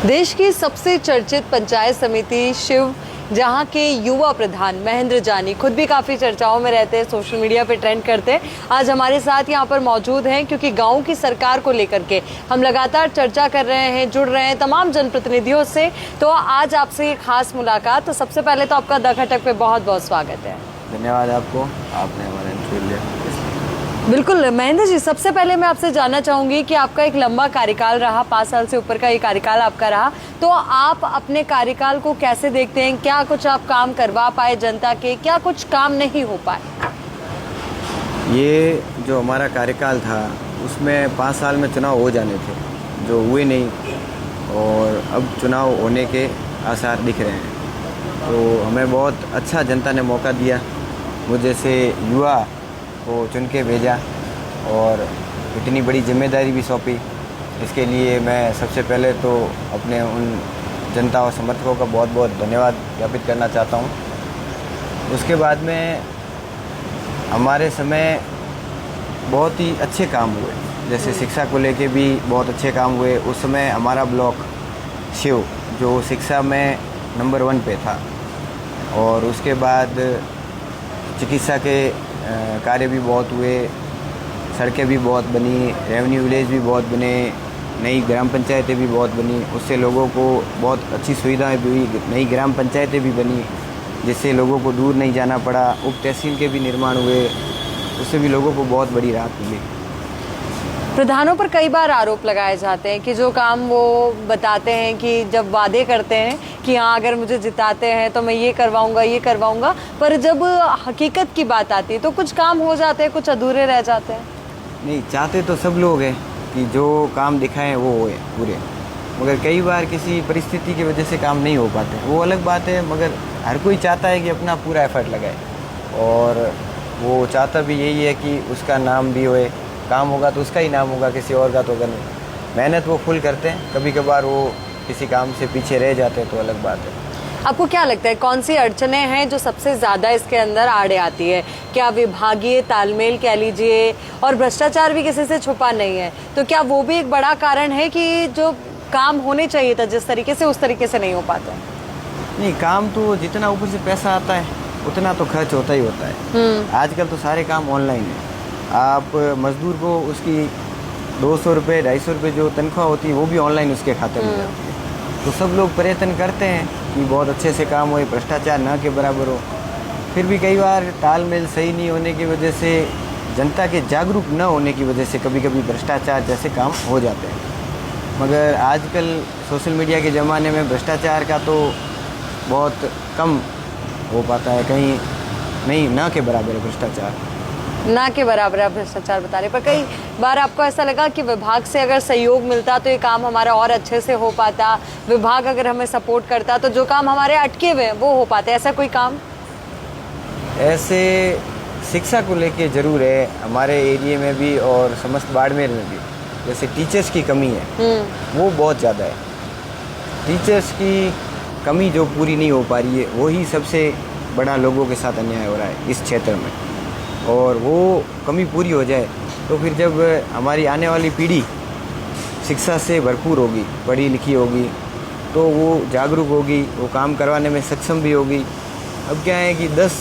देश की सबसे चर्चित पंचायत समिति शिव, जहां के युवा प्रधान महेंद्र जानी खुद भी काफ़ी चर्चाओं में रहते हैं, सोशल मीडिया पे ट्रेंड करते हैं। आज हमारे साथ यहां पर मौजूद हैं क्योंकि गांव की सरकार को लेकर के हम लगातार चर्चा कर रहे हैं, जुड़ रहे हैं तमाम जनप्रतिनिधियों से। तो आज आपसे ये खास मुलाकात। तो सबसे पहले तो आपका द खटक पे बहुत बहुत स्वागत है। धन्यवाद आपको, आपने हमारा इंटरव्यू लिया। बिल्कुल महेंद्र जी, सबसे पहले मैं आपसे जानना चाहूंगी कि आपका एक लंबा कार्यकाल रहा, 5 साल से ऊपर का ये कार्यकाल आपका रहा, तो आप अपने कार्यकाल को कैसे देखते हैं? क्या कुछ आप काम करवा पाए जनता के, क्या कुछ काम नहीं हो पाए? ये जो हमारा कार्यकाल था उसमें 5 साल में चुनाव हो जाने थे, जो हुए नहीं, और अब चुनाव होने के आसार दिख रहे हैं। तो हमें बहुत अच्छा जनता ने मौका दिया, मुझे से युवा को चुन के भेजा और इतनी बड़ी जिम्मेदारी भी सौंपी। इसके लिए मैं सबसे पहले तो अपने उन जनता और समर्थकों का बहुत बहुत धन्यवाद ज्ञापित करना चाहता हूँ। उसके बाद में हमारे समय बहुत ही अच्छे काम हुए, जैसे शिक्षा को लेके भी बहुत अच्छे काम हुए। उस समय हमारा ब्लॉक शिव जो शिक्षा में नंबर 1 पे था, और उसके बाद चिकित्सा के कार्य भी बहुत हुए, सड़कें भी बहुत बनी, रेवेन्यू विलेज भी बहुत बने, नई ग्राम पंचायतें भी बहुत बनी। उससे लोगों को बहुत अच्छी सुविधाएं भी हुई, नई ग्राम पंचायतें भी बनी जिससे लोगों को दूर नहीं जाना पड़ा। उप तहसील के भी निर्माण हुए, उससे भी लोगों को बहुत बड़ी राहत मिली। प्रधानों पर कई बार आरोप लगाए जाते हैं कि जो काम वो बताते हैं कि जब वादे करते हैं कि हाँ अगर मुझे जिताते हैं तो मैं ये करवाऊंगा, पर जब हकीकत की बात आती है तो कुछ काम हो जाते हैं, कुछ अधूरे रह जाते हैं। नहीं, चाहते तो सब लोग हैं कि जो काम दिखाएं वो होए पूरे, मगर कई बार किसी परिस्थिति की वजह से काम नहीं हो पाते, वो अलग बात है। मगर हर कोई चाहता है कि अपना पूरा एफर्ट लगाए, और वो चाहता भी यही है कि उसका नाम भी होए। काम होगा तो उसका ही नाम होगा, किसी और का तो अगर नहीं। मेहनत वो फुल करते हैं, कभी कभार वो किसी काम से पीछे रह जाते हैं तो अलग बात है। आपको क्या लगता है कौन सी अड़चनें हैं जो सबसे ज़्यादा इसके अंदर आड़े आती है? क्या विभागीय तालमेल कह लीजिए, और भ्रष्टाचार भी किसी से छुपा नहीं है, तो क्या वो भी एक बड़ा कारण है कि जो काम होने चाहिए था जिस तरीके से, उस तरीके से नहीं हो पाता? नहीं, काम तो जितना ऊपर से पैसा आता है उतना तो खर्च होता ही होता है। आजकल तो सारे काम ऑनलाइन है। आप मजदूर को उसकी 200 रुपये 250 रुपये जो तनख्वाह होती है वो भी ऑनलाइन उसके खाते में जाती है। तो सब लोग प्रयत्न करते हैं कि बहुत अच्छे से काम हो, भ्रष्टाचार न के बराबर हो। फिर भी कई बार तालमेल सही नहीं होने की वजह से, जनता के जागरूक न होने की वजह से कभी कभी भ्रष्टाचार जैसे काम हो जाते हैं। मगर आजकल सोशल मीडिया के ज़माने में भ्रष्टाचार का तो बहुत कम हो पाता है, कहीं नहीं, ना के बराबर है भ्रष्टाचार, ना के बराबर आप भ्रष्टाचार बता रहे। पर कई बार आपको ऐसा लगा कि विभाग से अगर सहयोग मिलता तो ये काम हमारा और अच्छे से हो पाता, विभाग अगर हमें सपोर्ट करता तो जो काम हमारे अटके हुए हैं वो हो पाते, ऐसा कोई काम? ऐसे शिक्षा को लेके ज़रूर है हमारे एरिया में भी और समस्त बाड़मेर में भी। जैसे टीचर्स की कमी है, वो बहुत ज़्यादा है। टीचर्स की कमी जो पूरी नहीं हो पा रही है, वही सबसे बड़ा लोगों के साथ अन्याय हो रहा है इस क्षेत्र में। और वो कमी पूरी हो जाए तो फिर जब हमारी आने वाली पीढ़ी शिक्षा से भरपूर होगी, पढ़ी लिखी होगी, तो वो जागरूक होगी, वो काम करवाने में सक्षम भी होगी। अब क्या है कि 10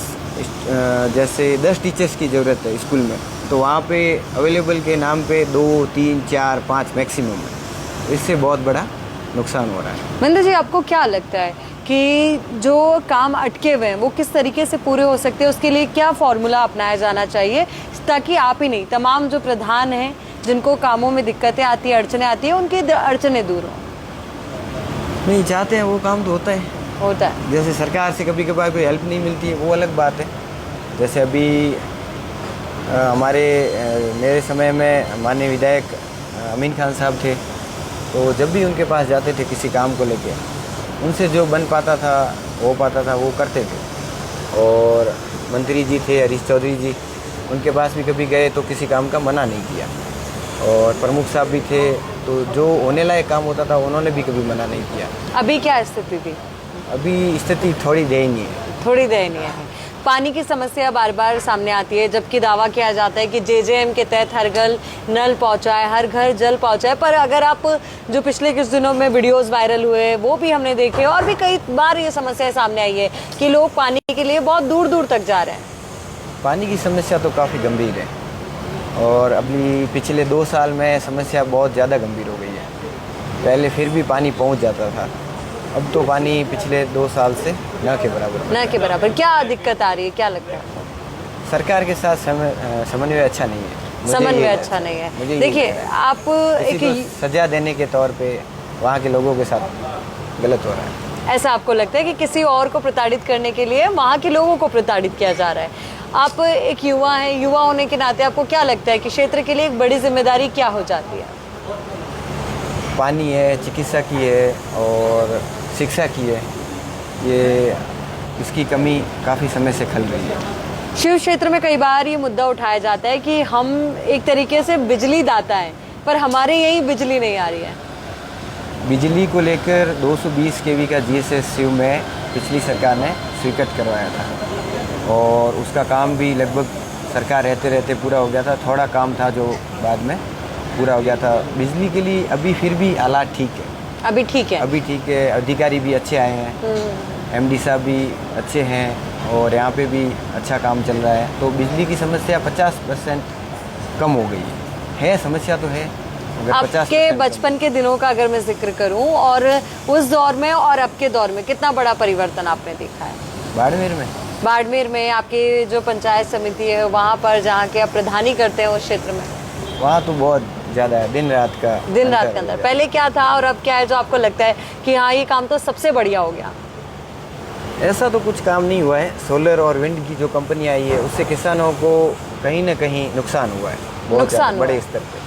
टीचर्स की ज़रूरत है स्कूल में, तो वहाँ पे अवेलेबल के नाम पे 2, 3, 4, 5 मैक्सिमम है। इससे बहुत बड़ा नुकसान हो रहा है। महेंद्र जी, आपको क्या लगता है कि जो काम अटके हुए हैं वो किस तरीके से पूरे हो सकते हैं? उसके लिए क्या फॉर्मूला अपनाया जाना चाहिए ताकि आप ही नहीं, तमाम जो प्रधान हैं जिनको कामों में दिक्कतें आती हैं, अड़चनें आती हैं, उनकी अड़चनें दूर हों? नहीं, चाहते हैं वो काम तो होता है। जैसे सरकार से कभी कभार कोई हेल्प नहीं मिलती है, वो अलग बात है। जैसे अभी मेरे समय में माननीय विधायक अमीन खान साहब थे, तो जब भी उनके पास जाते थे किसी काम को लेके, उनसे जो बन पाता था, हो पाता था, वो करते थे। और मंत्री जी थे हरीश चौधरी जी, उनके पास भी कभी गए तो किसी काम का मना नहीं किया। और प्रमुख साहब भी थे, तो जो होने लायक काम होता था उन्होंने भी कभी मना नहीं किया। अभी क्या स्थिति थी? अभी स्थिति थोड़ी दयनीय है। थोड़ी दयनीय है। पानी की समस्या बार बार सामने आती है, जबकि दावा किया जाता है कि जेजेएम के तहत हर घर नल पहुंचाए, हर घर जल पहुंचाए। पर अगर आप जो पिछले कुछ दिनों में वीडियोस वायरल हुए वो भी हमने देखे, और भी कई बार ये समस्या सामने आई है कि लोग पानी के लिए बहुत दूर दूर तक जा रहे हैं। पानी की समस्या तो काफ़ी गंभीर है, और अभी पिछले 2 साल में समस्या बहुत ज़्यादा गंभीर हो गई है। पहले फिर भी पानी पहुंच जाता था, अब तो पानी पिछले 2 साल से न के बराबर। न के बराबर। क्या दिक्कत आ रही है, क्या लगता है? सरकार के साथ समन्वय अच्छा नहीं है। समन्वय अच्छा नहीं है। देखिए, आप एक सजा देने के तौर पे वहाँ के लोगों के साथ गलत हो रहा है। ऐसा आपको लगता है कि किसी और को प्रताड़ित करने के लिए वहाँ के लोगों को प्रताड़ित किया जा रहा है? आप एक युवा हैं, युवा होने के नाते आपको क्या लगता है कि क्षेत्र के लिए एक बड़ी जिम्मेदारी क्या हो जाती है? पानी है, चिकित्सा की है और शिक्षा की है। ये इसकी कमी काफ़ी समय से खल रही है। शिव क्षेत्र में कई बार ये मुद्दा उठाया जाता है कि हम एक तरीके से बिजली दाता हैं, पर हमारे यहीं बिजली नहीं आ रही है। बिजली को लेकर 220 केवी का जीएसएस शिव में पिछली सरकार ने स्वीकृत करवाया था, और उसका काम भी लगभग सरकार रहते रहते पूरा हो गया था। थोड़ा काम था जो बाद में पूरा हो गया था। बिजली के लिए अभी फिर भी हालात ठीक है। अभी ठीक है? अभी ठीक है। अधिकारी भी अच्छे आए हैं, एमडी साहब भी अच्छे हैं, और यहाँ पे भी अच्छा काम चल रहा है। तो बिजली की समस्या 50% कम हो गई है। समस्या तो है। आपके बचपन के दिनों का अगर मैं जिक्र करूं, और उस दौर में और अब के दौर में कितना बड़ा परिवर्तन आपने देखा है? बाड़मेर में आपकी जो पंचायत समिति है वहाँ पर, जहाँ के आप प्रधानी करते हैं उस क्षेत्र में, वहाँ तो बहुत ज़्यादा है। दिन रात का अंदर। पहले क्या था और अब क्या है जो आपको लगता है कि हाँ ये काम तो सबसे बढ़िया हो गया? ऐसा तो कुछ काम नहीं हुआ है। सोलर और विंड की जो कंपनी आई है उससे किसानों को कहीं ना कहीं नुकसान हुआ है, बहुत बड़े स्तर पे।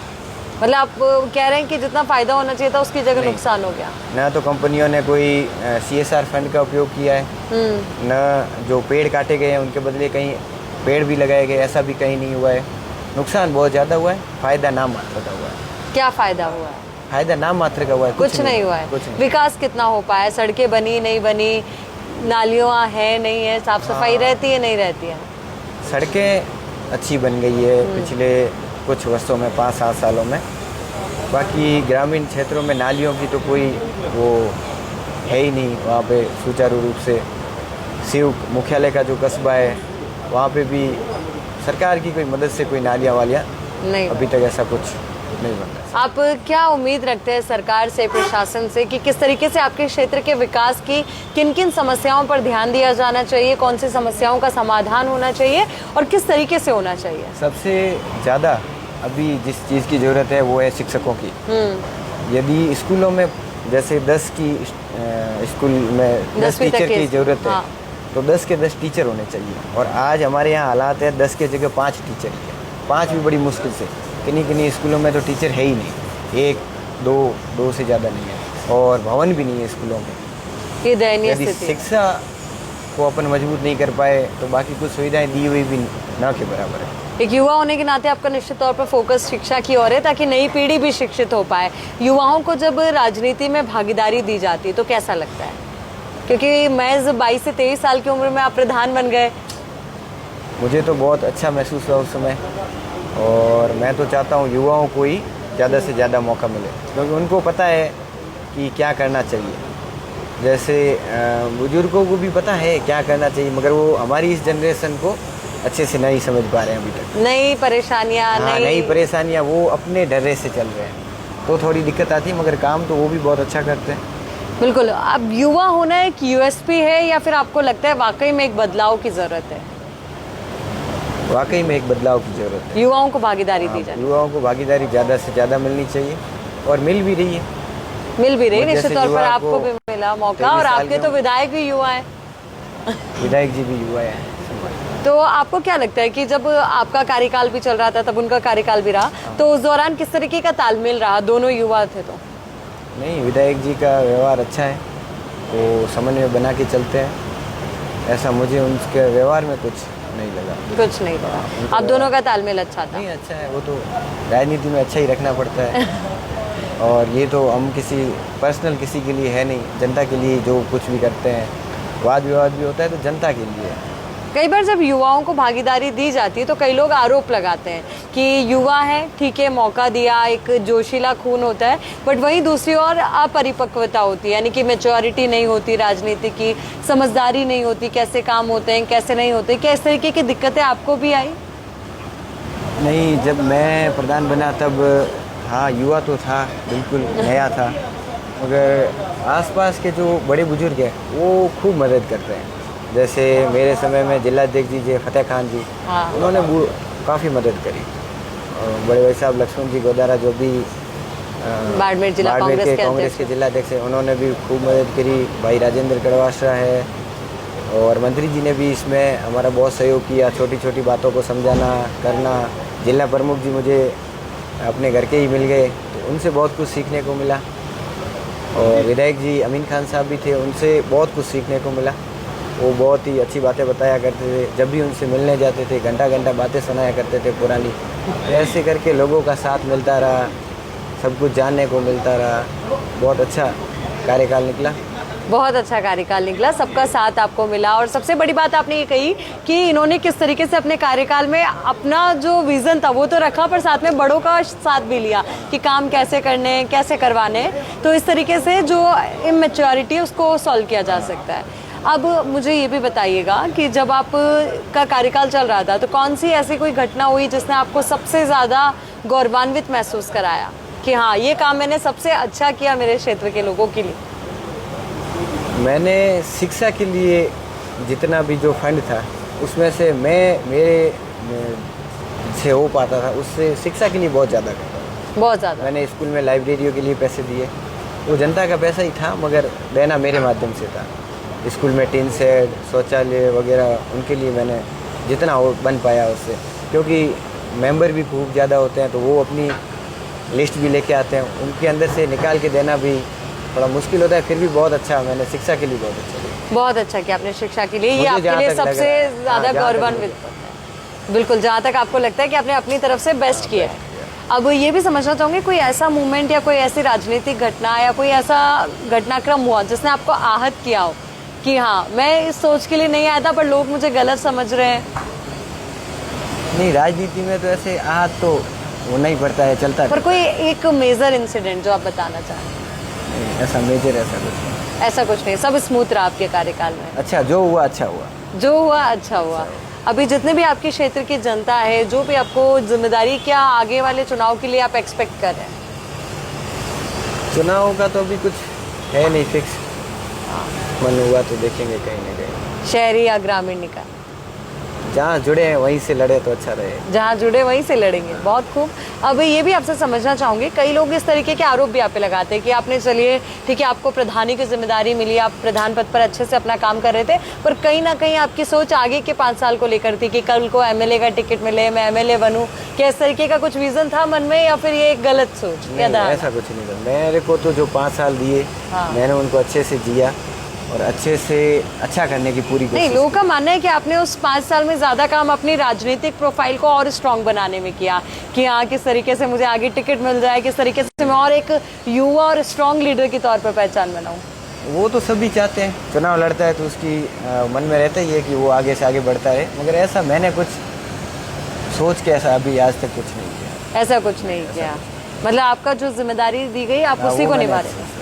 मतलब आप कह रहे हैं कि जितना फायदा होना चाहिए था उसकी जगह नुकसान हो गया? ना तो कंपनियों ने कोई CSR फंड का उपयोग किया है, न जो पेड़ काटे गए हैं उनके बदले कहीं पेड़ भी लगाए गए, ऐसा भी कहीं नहीं हुआ है। नुकसान बहुत ज़्यादा हुआ है, फायदा नाम मात्र का हुआ है। क्या फायदा हुआ है? फायदा नाम मात्र का हुआ है, कुछ नहीं हुआ है। कुछ नहीं। विकास कितना हो पाया? सड़कें बनी नहीं बनी, नालियाँ है नहीं है, साफ सफाई रहती है नहीं रहती है? सड़कें अच्छी बन गई है पिछले कुछ वर्षों में, 5-7 सालों में। बाकी ग्रामीण क्षेत्रों में नालियों की तो कोई वो है ही नहीं वहाँ पे सुचारू रूप से। शिव मुख्यालय का जो कस्बा है वहाँ पे भी सरकार की कोई मदद से कोई नालियाँ वालियाँ नहीं, अभी तक ऐसा कुछ नहीं बन रहा। आप क्या उम्मीद रखते हैं सरकार से, प्रशासन से, कि किस तरीके से आपके क्षेत्र के विकास की किन किन समस्याओं पर ध्यान दिया जाना चाहिए, कौन सी समस्याओं का समाधान होना चाहिए और किस तरीके से होना चाहिए? सबसे ज़्यादा अभी जिस चीज़ की ज़रूरत है वो है शिक्षकों की। यदि स्कूलों में जैसे 10 की स्कूल में 10 टीचर की ज़रूरत है, तो 10 के 10 टीचर होने चाहिए। और आज हमारे यहाँ हालात है 10 के जगह 5 टीचर ही है। 5 भी बड़ी मुश्किल से। किन्हीं स्कूलों में तो टीचर है ही नहीं, 1-2 से ज़्यादा नहीं है, और भवन भी नहीं है स्कूलों में। ये दयनीय स्थिति है। शिक्षा को अपन मजबूत नहीं कर पाए तो बाकी कुछ सुविधाएं दी हुई भी ना के बराबर है। एक युवा होने के नाते आपका निश्चित तौर पर फोकस शिक्षा की ओर है, ताकि नई पीढ़ी भी शिक्षित हो पाए। युवाओं को जब राजनीति में भागीदारी दी जाती है तो कैसा लगता है? क्योंकि महज 22 से 23 साल की उम्र में आप प्रधान बन गए। मुझे तो बहुत अच्छा महसूस हुआ उस समय, और मैं तो चाहता हूँ युवाओं को ही ज़्यादा से ज़्यादा मौका मिले, क्योंकि उनको पता है कि क्या करना चाहिए। जैसे बुजुर्गों को भी पता है क्या करना चाहिए, मगर वो हमारी इस जनरेशन को अच्छे से नहीं समझ पा रहे हैं अभी तक। नई परेशानियाँ वो अपने डरे से चल रहे हैं, तो थोड़ी दिक्कत आती है, मगर काम तो वो भी बहुत अच्छा करते हैं। बिल्कुल। अब युवा होना एक USP है, या फिर आपको लगता है वाकई में एक बदलाव की ज़रूरत है? वाकई में एक बदलाव की ज़रूरत है। युवाओं को भागीदारी दी जाए। युवाओं को भागीदारी ज़्यादा से ज़्यादा मिलनी चाहिए, और मिल भी रही है। निश्चित तौर पर आपको भी मिला मौका, और आपके तो विधायक भी युवा हैं। विधायक जी भी युवा हैं। तो आपको क्या लगता है कि जब आपका कार्यकाल भी चल रहा था, तब उनका कार्यकाल भी रहा, तो उस दौरान किस तरीके का तालमेल रहा? दोनों युवा थे तो? नहीं, विधायक जी का व्यवहार अच्छा है, वो समन्वय बना के चलते हैं। ऐसा मुझे उनके व्यवहार में कुछ नहीं लगा। आप दोनों का तालमेल अच्छा था? नहीं, अच्छा है। वो तो राजनीति में अच्छा ही रखना पड़ता है। और ये तो हम किसी पर्सनल किसी के लिए है नहीं, जनता के लिए जो कुछ भी करते हैं। वाद विवाद भी होता है तो जनता के लिए। कई बार जब युवाओं को भागीदारी दी जाती है तो कई लोग आरोप लगाते हैं कि युवा है, ठीक है, मौका दिया, एक जोशीला खून होता है, बट वहीं दूसरी ओर अपरिपक्वता होती है, यानी कि मैच्योरिटी नहीं होती, राजनीति की समझदारी नहीं होती, कैसे काम होते हैं, कैसे नहीं होते। क्या इस तरीके की दिक्कतें आपको भी आई? नहीं, जब मैं प्रधान बना तब हाँ युवा तो था, बिल्कुल नया था, मगर आसपास के जो बड़े बुजुर्ग हैं वो खूब मदद करते हैं। जैसे मेरे समय में जिलाध्यक्ष जी जे फतेह खान जी, हाँ। उन्होंने काफ़ी मदद करी। और बड़े भाई साहब लक्ष्मण जी गोदारा जो भी बाड़मेर जिला कांग्रेस के जिलाध्यक्ष हैं, उन्होंने भी खूब मदद करी। भाई राजेंद्र कड़वासरा है और मंत्री जी ने भी इसमें हमारा बहुत सहयोग किया, छोटी छोटी बातों को समझाना करना। जिला प्रमुख जी मुझे अपने घर के ही मिल गए, तो उनसे बहुत कुछ सीखने को मिला। और विधायक जी अमीन खान साहब भी थे, उनसे बहुत कुछ सीखने को मिला। वो बहुत ही अच्छी बातें बताया करते थे, जब भी उनसे मिलने जाते थे घंटा घंटा बातें सुनाया करते थे पुरानी। ऐसे करके लोगों का साथ मिलता रहा, सब कुछ जानने को मिलता रहा। बहुत अच्छा कार्यकाल निकला। बहुत अच्छा कार्यकाल निकला, सबका साथ आपको मिला। और सबसे बड़ी बात आपने ये कही कि इन्होंने किस तरीके से अपने कार्यकाल में अपना जो विजन था वो तो रखा, पर साथ में बड़ों का साथ भी लिया कि काम कैसे करने, कैसे करवाने। तो इस तरीके से जो इमेच्योरिटी है उसको सॉल्व किया जा सकता है। अब मुझे ये भी बताइएगा कि जब आप का कार्यकाल चल रहा था तो कौन सी ऐसी कोई घटना हुई जिसने आपको सबसे ज़्यादा गौरवान्वित महसूस कराया कि हाँ ये काम मैंने सबसे अच्छा किया मेरे क्षेत्र के लोगों के लिए? मैंने शिक्षा के लिए जितना भी जो फंड था उसमें से मेरे से हो पाता था, उससे शिक्षा के लिए बहुत ज़्यादा करता। बहुत ज़्यादा। मैंने स्कूल में लाइब्रेरियों के लिए पैसे दिए, वो जनता का पैसा ही था, मगर देना मेरे माध्यम से था। स्कूल में टीन सेट, शौचालय वगैरह, उनके लिए मैंने जितना हो बन पाया उससे, क्योंकि मेंबर भी खूब ज़्यादा होते हैं तो वो अपनी लिस्ट भी लेके आते हैं, उनके अंदर से निकाल के देना भी थोड़ा मुश्किल होता है। फिर भी बहुत अच्छा, मैंने शिक्षा के लिए बहुत अच्छा किया। बहुत अच्छा किया आपने शिक्षा के लिए, ये आपके लिए सबसे ज़्यादा गौरवान्वित। बिल्कुल, जहाँ तक आपको लगता है कि आपने अपनी तरफ से बेस्ट किया है। अब ये भी समझना चाहूँगी कोई ऐसा मूवमेंट या कोई ऐसी राजनीतिक घटना या कोई ऐसा घटनाक्रम हुआ जिसने आपको आहत किया हो कि हाँ मैं इस सोच के लिए नहीं आया था पर लोग मुझे गलत समझ रहे हैं? नहीं, राजनीति में तो ऐसे आहत तो होना ही पड़ता है, चलता है। पर कोई एक मेजर इंसिडेंट जो आप बताना चाहें? ऐसा मेजर ऐसा कुछ नहीं। ऐसा कुछ नहीं, सब स्मूथ रहा आपके कार्यकाल में? अच्छा, जो हुआ अच्छा हुआ। जो हुआ अच्छा हुआ। अभी जितने भी आपके क्षेत्र की जनता है, जो भी आपको जिम्मेदारी, क्या आगे वाले चुनाव के लिए आप एक्सपेक्ट कर रहे हैं? चुनाव का तो अभी कुछ है नहीं फिक्स, मन हुआ तो देखेंगे कहीं ना कहीं। शहरी या ग्रामीण निकाय? जहाँ जुड़े हैं वहीं से लड़े तो अच्छा रहे। जहाँ जुड़े वहीं से लड़ेंगे। बहुत खूब। अब ये भी आपसे समझना चाहूँगी, कई लोग इस तरीके के आरोप भी आप पे लगाते हैं कि आपने, चलिए ठीक है, आपको प्रधानी की जिम्मेदारी मिली, आप प्रधान पद पर अच्छे से अपना काम कर रहे थे, पर कहीं ना कहीं आपकी सोच आगे के 5 साल को लेकर थी कि कल को एमएलए का टिकट मिले, मैं एमएलए बनूँ। क्या इस तरीके का कुछ विजन था मन में या फिर ये एक गलत सोच? ऐसा कुछ नहीं था। मेरे को तो जो 5 साल दिए, मैंने उनको अच्छे से जिया और अच्छे से अच्छा करने की पूरी कोशिश। नहीं, लोगों का मानना है कि आपने उस 5 साल में ज़्यादा काम अपनी राजनीतिक प्रोफाइल को और स्ट्रॉन्ग बनाने में किया कि हाँ किस तरीके से मुझे आगे टिकट मिल जाए, किस तरीके से मैं और एक युवा और स्ट्रॉन्ग लीडर के तौर पर पहचान बनाऊँ। वो तो सभी चाहते हैं, चुनाव लड़ता है तो उसकी मन में रहता ही है कि वो आगे से आगे बढ़ता रहे, मगर ऐसा मैंने कुछ सोच के ऐसा अभी आज तक कुछ नहीं किया। ऐसा कुछ नहीं किया, मतलब आपका जो जिम्मेदारी दी गई आप उसी को निभा रहे हैं।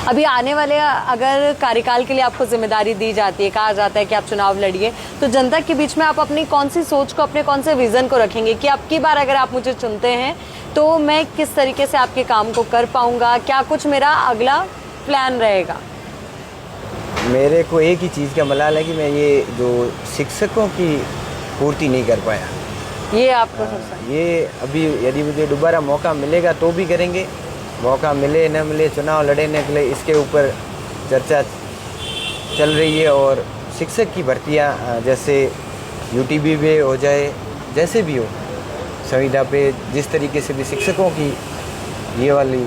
अभी आने वाले अगर कार्यकाल के लिए आपको जिम्मेदारी दी जाती है, कहा जाता है कि आप चुनाव लड़िए, तो जनता के बीच में आप अपनी कौन सी सोच को, अपने कौन से विजन को रखेंगे कि अब की बार अगर आप मुझे चुनते हैं तो मैं किस तरीके से आपके काम को कर पाऊंगा, क्या कुछ मेरा अगला प्लान रहेगा? मेरे को एक ही चीज़ का मलाल है कि मैं ये जो शिक्षकों की पूर्ति नहीं कर पाया, ये आपको ये अभी यदि मुझे दोबारा मौका मिलेगा तो भी करेंगे, मौका मिले न मिले चुनाव लड़ने के लिए इसके ऊपर चर्चा चल रही है। और शिक्षक की भर्तियां जैसे यूटीबी पे हो जाए, जैसे भी हो संविदा पे, जिस तरीके से भी शिक्षकों की ये वाली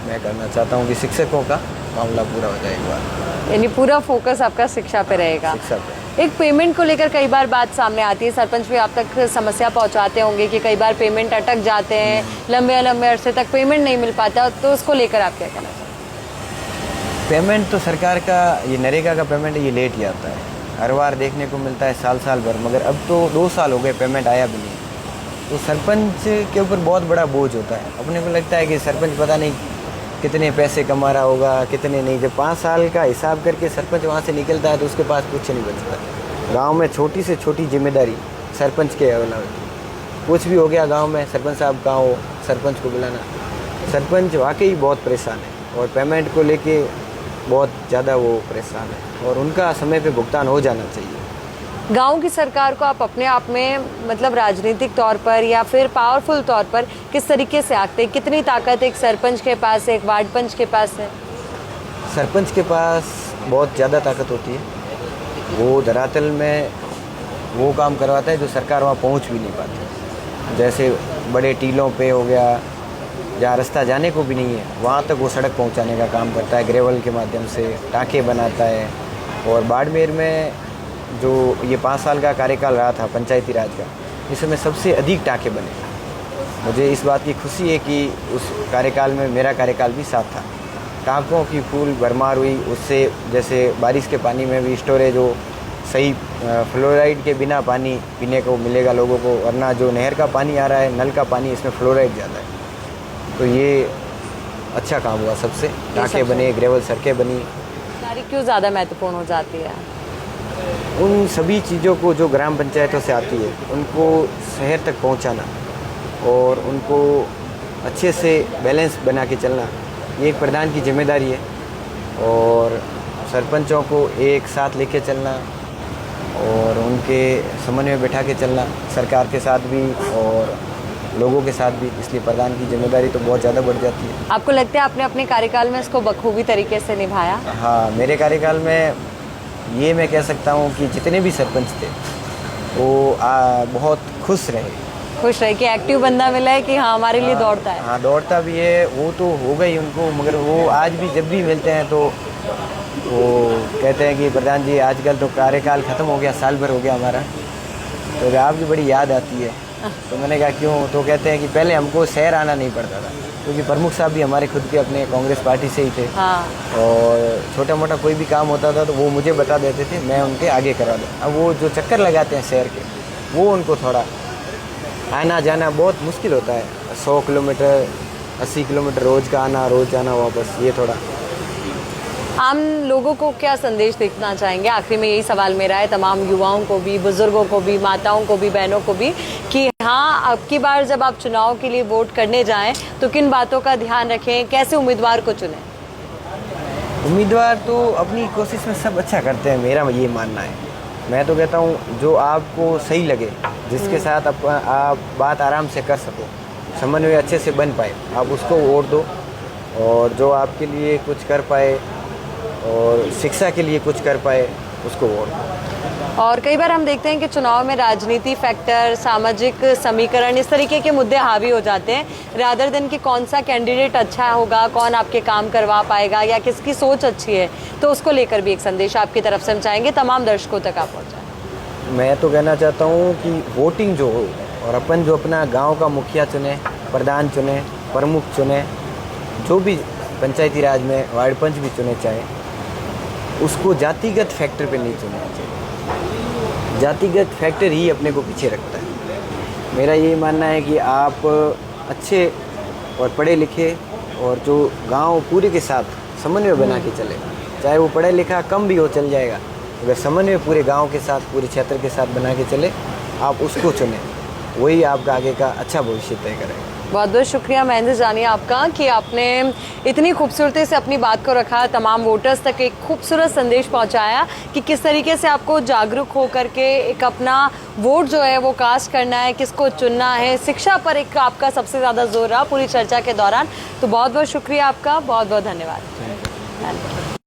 मैं करना चाहता हूँ कि शिक्षकों का मामला पूरा हो जाएगा। यानी पूरा फोकस आपका शिक्षा पे रहेगा। शिक्षा पे। एक पेमेंट को लेकर कई बार बात सामने आती है, सरपंच भी आप तक समस्या पहुंचाते होंगे कि कई बार पेमेंट अटक जाते हैं, लंबे लंबे अरसे तक पेमेंट नहीं मिल पाता, तो उसको लेकर आप क्या कहना चाहते हैं? पेमेंट तो सरकार का, ये नरेगा का पेमेंट ये लेट ही आता है, हर बार देखने को मिलता है साल साल भर, मगर अब तो 2 साल हो गए पेमेंट आया भी नहीं। तो सरपंच के ऊपर बहुत बड़ा बोझ होता है। अपने को लगता है कि सरपंच पता नहीं कितने पैसे कमा रहा होगा, कितने नहीं। जब 5 साल का हिसाब करके सरपंच वहाँ से निकलता है तो उसके पास कुछ नहीं बचता। गांव में छोटी से छोटी जिम्मेदारी सरपंच के हवाले होती है। कुछ भी हो गया गांव में, सरपंच साहब कहाँ हो, सरपंच को बुलाना। सरपंच वाकई बहुत परेशान है और पेमेंट को लेके बहुत ज़्यादा वो परेशान है और उनका समय पे भुगतान हो जाना चाहिए। गांव की सरकार को आप अपने आप में मतलब राजनीतिक तौर पर या फिर पावरफुल तौर पर किस तरीके से आंकते हैं? कितनी ताकत एक सरपंच के पास है, एक वार्ड पंच के पास है? सरपंच के पास बहुत ज़्यादा ताकत होती है। वो धरातल में वो काम करवाता है जो सरकार वहाँ पहुँच भी नहीं पाती। जैसे बड़े टीलों पे हो गया, जहाँ रास्ता जाने को भी नहीं है, वहाँ तक वो सड़क पहुँचाने का काम करता है। ग्रेवल के माध्यम से टाँके बनाता है। और बाड़मेर में जो ये 5 साल का कार्यकाल रहा था पंचायती राज का, इसमें सबसे अधिक टाँके बने। मुझे इस बात की खुशी है कि उस कार्यकाल में मेरा कार्यकाल भी साथ था। टाँकों की फूल भरमार हुई। उससे जैसे बारिश के पानी में भी स्टोरेज हो, सही फ्लोराइड के बिना पानी पीने को मिलेगा लोगों को, वरना जो नहर का पानी आ रहा है, नल का पानी, इसमें फ्लोराइड ज़्यादा है। तो ये अच्छा काम हुआ सबसे। टाँके बने, ग्रेवल सड़कें बनी। तारीख क्यों ज़्यादा महत्वपूर्ण हो जाती है? उन सभी चीज़ों को जो ग्राम पंचायतों से आती है उनको शहर तक पहुंचाना और उनको अच्छे से बैलेंस बना के चलना, ये एक प्रधान की जिम्मेदारी है। और सरपंचों को एक साथ लेके चलना और उनके समन्वय में बैठा के चलना, सरकार के साथ भी और लोगों के साथ भी। इसलिए प्रधान की जिम्मेदारी तो बहुत ज़्यादा बढ़ जाती है। आपको लगता है आपने अपने कार्यकाल में इसको बखूबी तरीके से निभाया? हाँ, मेरे कार्यकाल में ये मैं कह सकता हूँ कि जितने भी सरपंच थे वो बहुत खुश रहे कि एक्टिव बंदा मिला है कि हाँ हमारे लिए दौड़ता है। हाँ, दौड़ता भी है। वो तो हो गई उनको, मगर वो आज भी जब भी मिलते हैं तो वो कहते हैं कि प्रधान जी आजकल तो कार्यकाल ख़त्म हो गया, साल भर हो गया हमारा, तो आपकी बड़ी याद आती है। तो मैंने कहा क्यों? तो कहते हैं कि पहले हमको शहर आना नहीं पड़ता था, क्योंकि प्रमुख साहब भी हमारे खुद के अपने कांग्रेस पार्टी से ही थे। हाँ। और छोटा मोटा कोई भी काम होता था तो वो मुझे बता देते थे, मैं उनके आगे करवा दूँ। अब वो जो चक्कर लगाते हैं शहर के, वो उनको थोड़ा आना जाना बहुत मुश्किल होता है। 100 किलोमीटर 80 किलोमीटर रोज़ का आना, रोज़ जाना वापस, ये थोड़ा। आम लोगों को क्या संदेश देना चाहेंगे? आखिरी में यही सवाल मेरा है, तमाम युवाओं को भी, बुजुर्गों को भी, माताओं को भी, बहनों को भी, कि हाँ अब की बार जब आप चुनाव के लिए वोट करने जाएं तो किन बातों का ध्यान रखें, कैसे उम्मीदवार को चुनें? उम्मीदवार तो अपनी कोशिश में सब अच्छा करते हैं, मेरा ये मानना है। मैं तो कहता हूँ जो आपको सही लगे, जिसके साथ आप बात आराम से कर सको, समन्वय अच्छे से बन पाए, आप उसको वोट दो। और जो आपके लिए कुछ कर पाए और शिक्षा के लिए कुछ कर पाए, उसको वोट दो। और कई बार हम देखते हैं कि चुनाव में राजनीति फैक्टर, सामाजिक समीकरण, इस तरीके के मुद्दे हावी हो जाते हैं, रादर देन कि कौन सा कैंडिडेट अच्छा होगा, कौन आपके काम करवा पाएगा या किसकी सोच अच्छी है। तो उसको लेकर भी एक संदेश आपकी तरफ से हम चाहेंगे तमाम दर्शकों तक आप पहुँचाएं। मैं तो कहना चाहता हूँ कि वोटिंग जो हो और अपन जो अपना गांव का मुखिया चुने, प्रधान चुने, प्रमुख चुने, जो भी पंचायती राज में वार्ड पंच भी चुने चाहे, उसको जातिगत फैक्टर पे नहीं चुनना चाहिए। जातिगत फैक्टर ही अपने को पीछे रखता है। मेरा यही मानना है कि आप अच्छे और पढ़े लिखे और जो गांव पूरे के साथ समन्वय बना के चले, चाहे वो पढ़ा लिखा कम भी हो चल जाएगा, अगर समन्वय पूरे गांव के साथ, पूरे क्षेत्र के साथ बना के चले, आप उसको चुनें, वही आपका आगे का अच्छा भविष्य तय करेगा। बहुत बहुत शुक्रिया महेंद्र जानी आपका कि आपने इतनी खूबसूरती से अपनी बात को रखा, तमाम वोटर्स तक एक खूबसूरत संदेश पहुंचाया कि किस तरीके से आपको जागरूक होकर के एक अपना वोट जो है वो कास्ट करना है, किसको चुनना है। शिक्षा पर एक आपका सबसे ज़्यादा जोर रहा पूरी चर्चा के दौरान। तो बहुत बहुत शुक्रिया आपका, बहुत बहुत धन्यवाद।